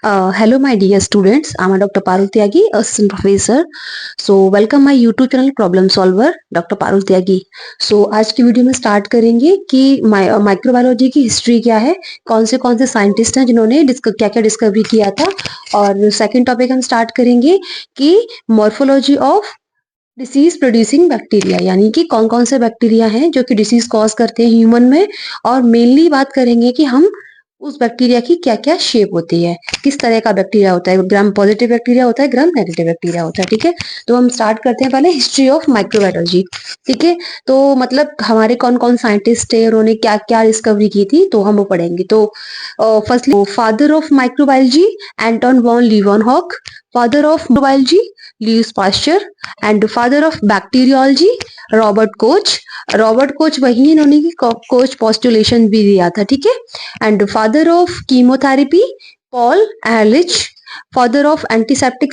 Hello, my dear students. I'm Dr. Parul Tyagi, Assistant Professor. So, welcome my YouTube channel Problem Solver, Dr. Parul Tyagi. So, आज की video में start करेंगे कि microbiology की history क्या है, कौन से साइंटिस्ट हैं जिन्होंने क्या क्या डिस्कवरी किया था, और सेकंड टॉपिक हम स्टार्ट करेंगे कि morphology of disease producing bacteria, यानी कि कौन कौन से बैक्टीरिया हैं जो कि डिसीज कॉज करते हैं ह्यूमन में, और मेनली बात करेंगे कि हम उस बैक्टीरिया की क्या क्या शेप होती है, किस तरह का बैक्टीरिया होता है, ग्राम पॉजिटिव बैक्टीरिया होता है, ग्राम नेगेटिव बैक्टीरिया होता है। ठीक है, तो हम स्टार्ट करते हैं पहले हिस्ट्री ऑफ माइक्रोबायोलॉजी। ठीक है, तो मतलब हमारे कौन कौन साइंटिस्ट थे, उन्होंने क्या क्या डिस्कवरी की थी, तो हम वो पढ़ेंगे। तो firstly father of microbiology Anton von Leeuwenhoek, father of microbiology Louis Pasteur, and father of bacteriology Robert Koch. Robert Koch वही इन्होंने की कोच पोस्टुलेशन भी दिया था। ठीक है, and father of chemotherapy Paul Ehrlich, father of antiseptic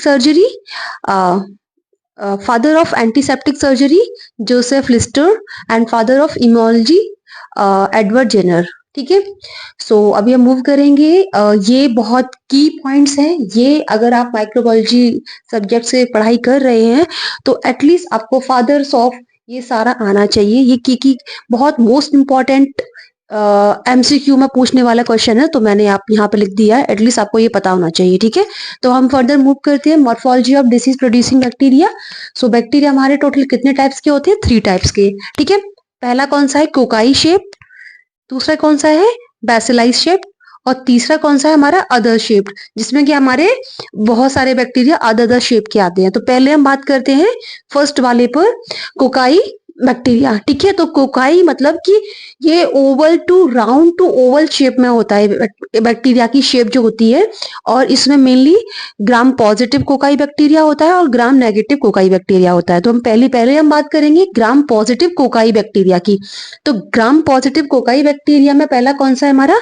surgery Joseph Lister, and father of immunology Edward Jenner. ठीक है, सो अभी हम मूव करेंगे। ये बहुत की पॉइंट्स हैं, ये अगर आप माइक्रोबायोलॉजी सब्जेक्ट से पढ़ाई कर रहे हैं तो एटलीस्ट आपको फादर्स ऑफ ये सारा आना चाहिए। ये की बहुत मोस्ट इम्पॉर्टेंट एमसीक्यू में पूछने वाला क्वेश्चन है, तो मैंने आप यहाँ पे लिख दिया है, एटलीस्ट आपको ये पता होना चाहिए। ठीक है, तो हम फर्दर मूव करते हैं। Morphology of disease producing bacteria. So bacteria हमारे टोटल कितने टाइप्स के होते हैं? 3 टाइप्स के। ठीक है, पहला कौन सा है? कोकाई शेप, दूसरा कौन सा है? बैसिलाई शेप, और तीसरा कौन सा है? हमारा अदर शेप, जिसमें कि हमारे बहुत सारे बैक्टीरिया अदर शेप के आते हैं। तो पहले हम बात करते हैं फर्स्ट वाले पर, कोकाई बैक्टीरिया। ठीक है, तो कोकाई मतलब कि ये oval to round to oval shape में होता है, बैक्टीरिया की शेप जो होती है, और इसमें mainly gram positive cocci bacteria होता है और ग्राम नेगेटिव कोकाई बैक्टीरिया होता है। तो हम पहले हम बात करेंगे ग्राम पॉजिटिव कोकाई बैक्टीरिया की। तो ग्राम पॉजिटिव कोकाई बैक्टीरिया में पहला कौन सा है हमारा?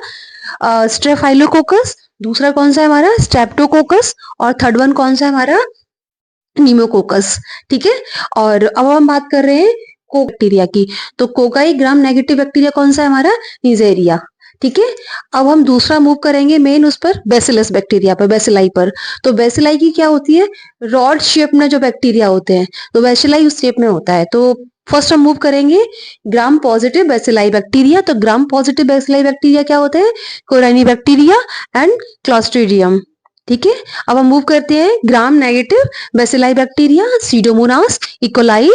स्ट्रेफाइलोकोकस, दूसरा कौन सा है हमारा? स्ट्रेप्टोकोकस, और थर्ड वन कौन सा है हमारा? न्यूमोकोकस। ठीक है, और अब हम बात कर रहे हैं बैक्टीरिया की। तो कोकाई ग्राम नेगेटिव बैक्टीरिया कौन सा है हमारा? नीजेरिया। ठीक है, अब हम दूसरा मूव करेंगे मेन उस पर, बेसिलस बैक्टीरिया पर, बेसिलाई पर। तो बेसिलाई की क्या होती है? रॉड शेप में जो बैक्टीरिया होते हैं, तो बेसिलाई उस शेप में होता है। तो फर्स्ट हम मूव करेंगे ग्राम पॉजिटिव बेसिलाई बैक्टीरिया। तो ग्राम पॉजिटिव बेसिलाई बैक्टीरिया क्या होते हैं? कोराइनी बैक्टीरिया एंड क्लॉस्ट्रीडियम। ठीक है, अब हम मूव करते हैं gram negative bacilli bacteria, Pseudomonas, E coli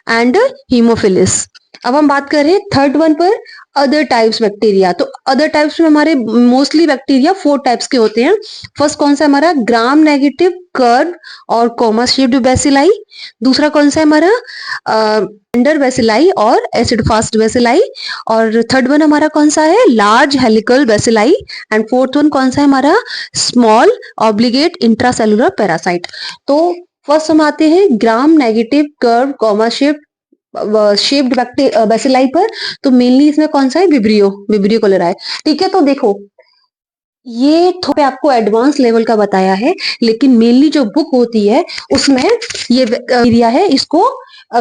and Haemophilus. अब हम बात करें थर्ड वन पर, अदर टाइप्स बैक्टीरिया। तो अदर टाइप्स में हमारे मोस्टली बैक्टीरिया 4 टाइप्स के होते हैं। फर्स्ट कौन सा हमारा? ग्राम नेगेटिव कर्व और कोमा शेप्ड बेसिलाई। दूसरा कौन सा है हमारा? अंडर बेसिलाई और एसिड फास्ट बेसिलाई। और थर्ड वन हमारा कौन सा है? Large helical bacilli. And fourth one कौन सा है हमारा? Small obligate intracellular parasite. तो फर्स्ट हम आते हैं gram negative curve comma shaped bacilli पर। तो मेनली इसमें कौन सा है? Vibrio cholerae. ठीक है, तो देखो ये थोड़ा आपको एडवांस लेवल का बताया है, लेकिन मेनली जो बुक होती है उसमें ये बैक्टीरिया है, इसको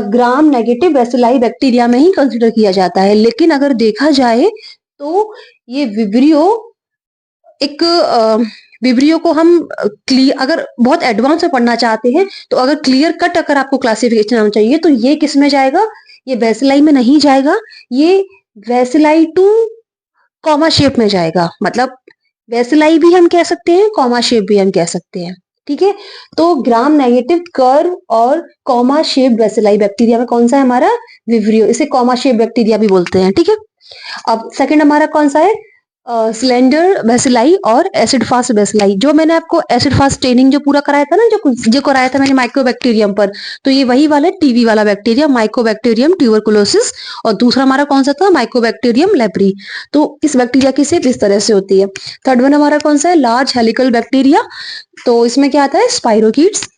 ग्राम नेगेटिव बेसिलाई बैक्टीरिया में ही कंसिडर किया जाता है। लेकिन अगर देखा जाए तो ये विब्रियो को हम क्लियर, अगर बहुत एडवांस में पढ़ना चाहते हैं, तो अगर क्लियर कट अगर आपको क्लासिफिकेशन आना चाहिए, तो ये किस में जाएगा? ये बेसिलाई में नहीं जाएगा, ये बेसिलाई टू कॉमा शेप में जाएगा। मतलब बेसिलाई भी हम कह सकते हैं, कॉमा शेप भी हम कह सकते हैं। ठीक है, तो ग्राम नेगेटिव कर्व और कॉमा शेप बेसिलाई बैक्टीरिया में कौन सा है हमारा? विब्रियो। इसे कॉमा शेप बैक्टीरिया भी बोलते हैं। ठीक है, अब सेकंड हमारा कौन सा है? सिलेंडर बेसिलाई और एसिड फास्ट बेसिलाई। जो मैंने आपको एसिड फास्ट ट्रेनिंग जो पूरा कराया था ना, जो कराया था मैंने माइक्रोबैक्टीरियम पर, तो ये वही वाला टीवी वाला बैक्टीरिया, माइकोबैक्टीरियम ट्यूबरकुलोसिस। और दूसरा हमारा कौन सा था? Mycobacterium leprae. तो इस बैक्टीरिया की शेप इस तरह से होती है। थर्ड वन हमारा कौन सा है? Large helical bacteria. तो इसमें क्या आता है? स्पाइरोकीट्स।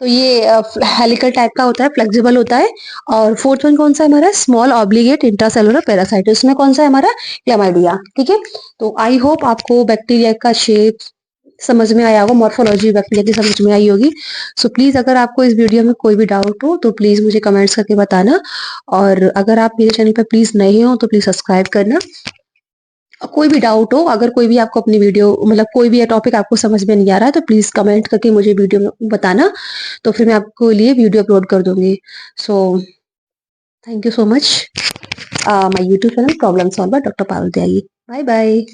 तो ये हेलिकल टाइप का होता है, फ्लेक्सिबल होता है। और फोर्थ वन कौन सा है हमारा? Small obligate intracellular parasite. इसमें कौन सा है हमारा? क्लैमाइडिया। ठीक है, तो आई होप आपको बैक्टीरिया का शेप समझ में आया होगा, मॉर्फोलॉजी बैक्टीरिया की समझ में आई होगी। सो प्लीज अगर आपको इस वीडियो में कोई भी डाउट हो तो प्लीज मुझे कमेंट्स करके बताना, और अगर आप मेरे चैनल पर प्लीज नए हो तो प्लीज सब्सक्राइब करना। कोई भी डाउट हो, अगर कोई भी आपको अपनी वीडियो मतलब कोई भी टॉपिक आपको समझ में नहीं आ रहा है तो प्लीज कमेंट करके मुझे वीडियो में बताना, तो फिर मैं आपको लिए वीडियो अपलोड कर दूंगी। So thank you so much. My YouTube channel problem solver doctor Parul Tyagi. Bye bye.